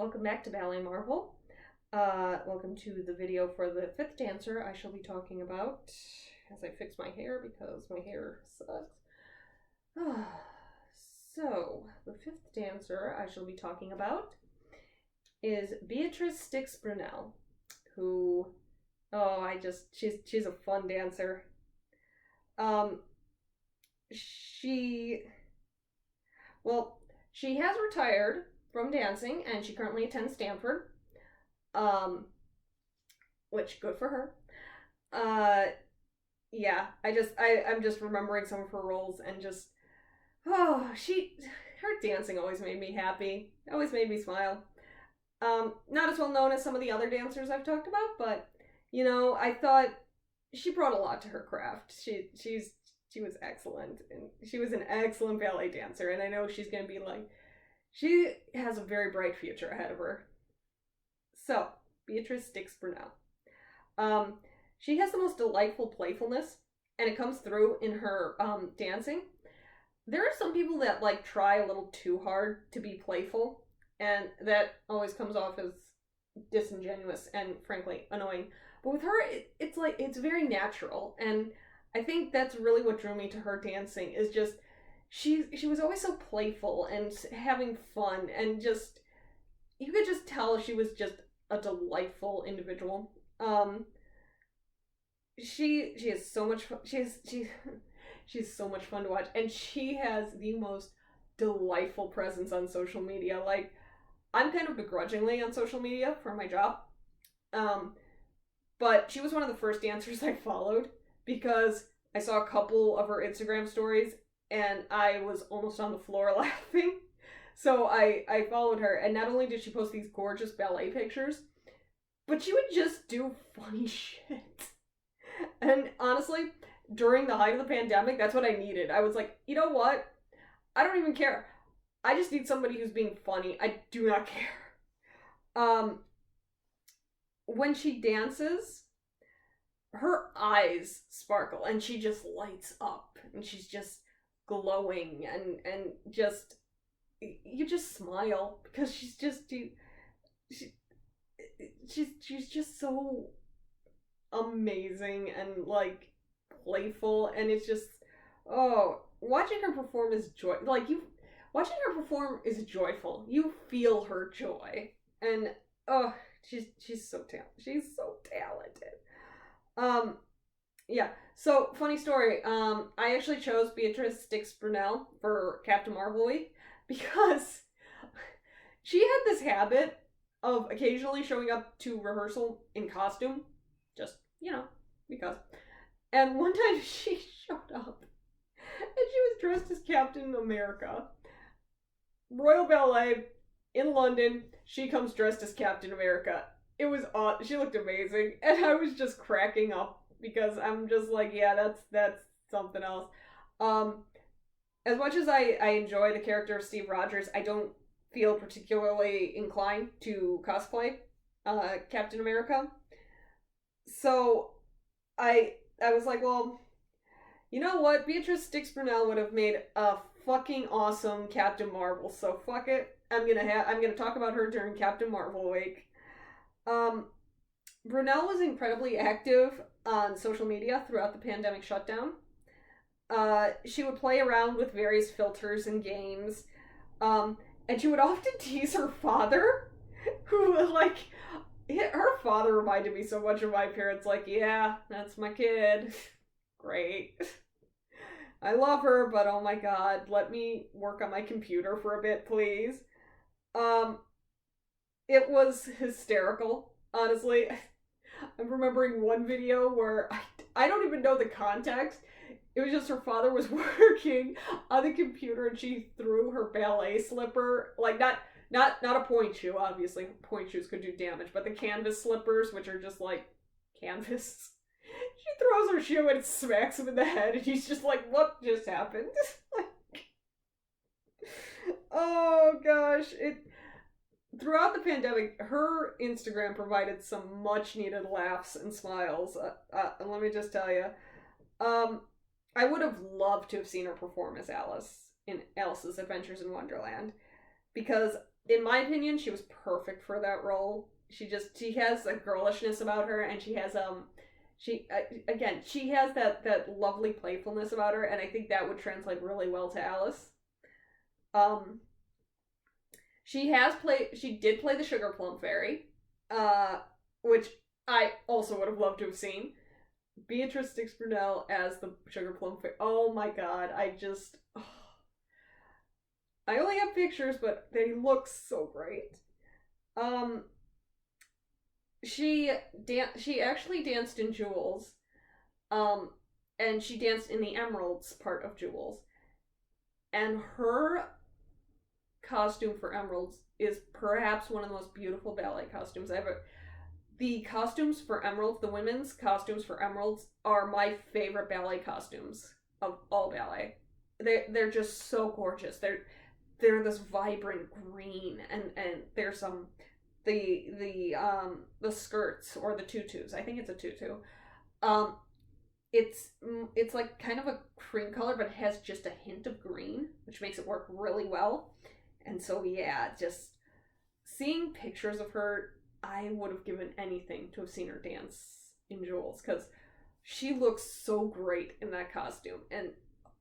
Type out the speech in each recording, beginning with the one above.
welcome back to Ballet Marvel. Welcome to the video for the fifth dancer I shall be talking about as I fix my hair because my hair sucks. So, the fifth dancer I shall be talking about is Beatriz Stix Brunell, who, she's a fun dancer. She has retired from dancing and she currently attends Stanford, which good for her. I'm just remembering some of her roles and just, her dancing always made me happy, always made me smile. Not as well known as some of the other dancers I've talked about, but, I thought she brought a lot to her craft. She was excellent, and she was an excellent ballet dancer, and I know she's going to be she has a very bright future ahead of her. So, Beatriz Stix Brunell. She has the most delightful playfulness, and it comes through in her dancing. There are some people that try a little too hard to be playful, and that always comes off as disingenuous and frankly annoying. But with her, it's very natural, and I think that's really what drew me to her dancing, is just she was always so playful and having fun, and just you could just tell she was just a delightful individual. She has so much fun. She's so much fun to watch, and she has the most delightful presence on social media. I'm kind of begrudgingly on social media for my job. But she was one of the first dancers I followed because I saw a couple of her Instagram stories and I was almost on the floor laughing. So I followed her, and not only did she post these gorgeous ballet pictures, but she would just do funny shit. And honestly, during the height of the pandemic, that's what I needed. I was like, you know what? I don't even care. I just need somebody who's being funny. I do not care. When she dances, her eyes sparkle and she just lights up and she's just glowing and just, you just smile because she's just, she's just so amazing and playful, and it's just, watching her perform is joy. Watching her perform is joyful. You feel her joy, and she's so talented. She's so talented. So funny story. I actually chose Beatriz Stix Brunell for Captain Marvel week because she had this habit of occasionally showing up to rehearsal in costume, just because. And one time she showed up, and she was dressed as Captain America. Royal Ballet in London, she comes dressed as Captain America. It was she looked amazing, and I was just cracking up because I'm just that's something else. As much as I enjoy the character of Steve Rogers, I don't feel particularly inclined to cosplay Captain America. So I was like, well, you know what? Beatriz Stix Brunell would have made a fucking awesome Captain Marvel, so fuck it. I'm gonna talk about her during Captain Marvel week. Brunell was incredibly active on social media throughout the pandemic shutdown. She would play around with various filters and games, and she would often tease her father, who her father reminded me so much of my parents. Yeah, that's my kid. Great. I love her, but oh my god, let me work on my computer for a bit, please. It was hysterical, honestly. I'm remembering one video where I don't even know the context. It was just her father was working on the computer and she threw her ballet slipper, not a point shoe, obviously. Point shoes could do damage, but the canvas slippers, which are just canvas. She throws her shoe and it smacks him in the head, and he's just like, what just happened? Oh gosh. Throughout the pandemic, her Instagram provided some much needed laughs and smiles. Let me just tell you. I would have loved to have seen her perform as Alice in Alice's Adventures in Wonderland. because in my opinion she was perfect for that role. She has a girlishness about her, and she has she has that lovely playfulness about her, and I think that would translate really well to Alice. um she did play the Sugar Plum Fairy, which I also would have loved to have seen. Beatriz Stix Brunell as the Sugar Plum Fairy. Oh my god, I only have pictures, but they look so great. Um, she actually danced in Jewels, um, and she danced in the Emeralds part of Jewels, and her costume for Emeralds is perhaps one of the most beautiful ballet costumes ever. The costumes for Emeralds, the women's costumes for Emeralds, are my favorite ballet costumes of all ballet. They're just so gorgeous. They're this vibrant green, and there's some the skirts, or the tutus. I think it's a tutu. Um, it's like kind of a cream color, but it has just a hint of green, which makes it work really well. And so yeah, just seeing pictures of her, I would have given anything to have seen her dance in Jewels, because she looks so great in that costume. And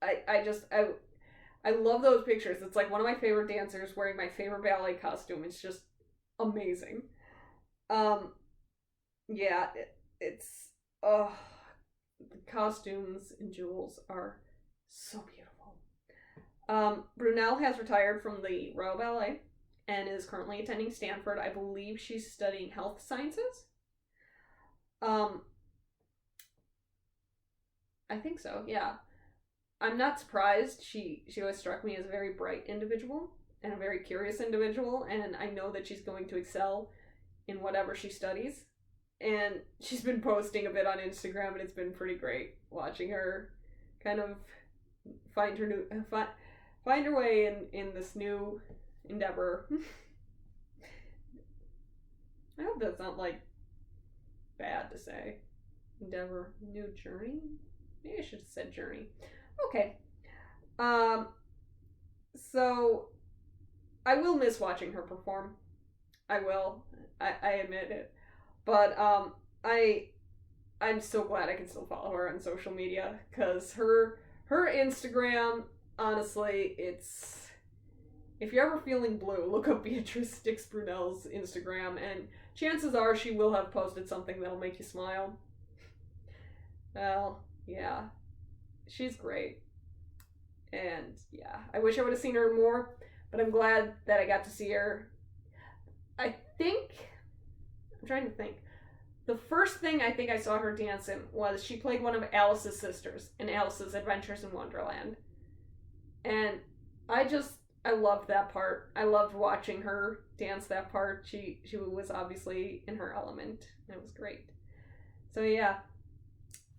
I love those pictures. It's like one of my favorite dancers wearing my favorite ballet costume. It's just amazing. Um, yeah, it's the costumes in Jewels are so beautiful. Brunel has retired from the Royal Ballet and is currently attending Stanford. I believe she's studying health sciences. Um, I think so. Yeah. I'm not surprised. She always struck me as a very bright individual and a very curious individual, and I know that she's going to excel in whatever she studies. And she's been posting a bit on Instagram, and it's been pretty great watching her kind of find her way in this new endeavor. I hope that's not like bad to say. Endeavor, new journey. Maybe I should have said journey. Okay. So I will miss watching her perform. I will. I admit it. But I'm so glad I can still follow her on social media, because her Instagram, honestly, it's, if you're ever feeling blue, look up Beatriz Stix Brunell's Instagram, and chances are she will have posted something that'll make you smile. Well, yeah. She's great. And yeah, I wish I would have seen her more, but I'm glad that I got to see her. I'm trying to think. The first thing I think I saw her dance in was she played one of Alice's sisters in Alice's Adventures in Wonderland. And I loved that part. I loved watching her dance that part. She was obviously in her element, and it was great. So yeah,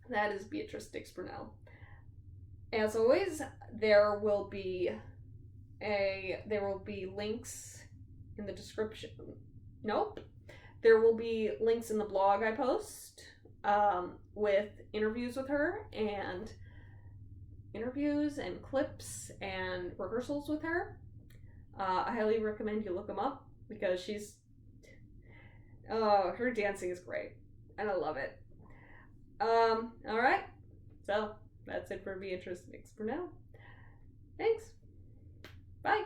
that is Beatriz Stix Brunell. As always, there will be links in the description. Nope. There will be links in the blog I post, with interviews with her, and interviews and clips and rehearsals with her. I highly recommend you look them up, because her dancing is great, and I love it. Alright, so that's it for Beatriz Stix Brunell. Thanks. Bye.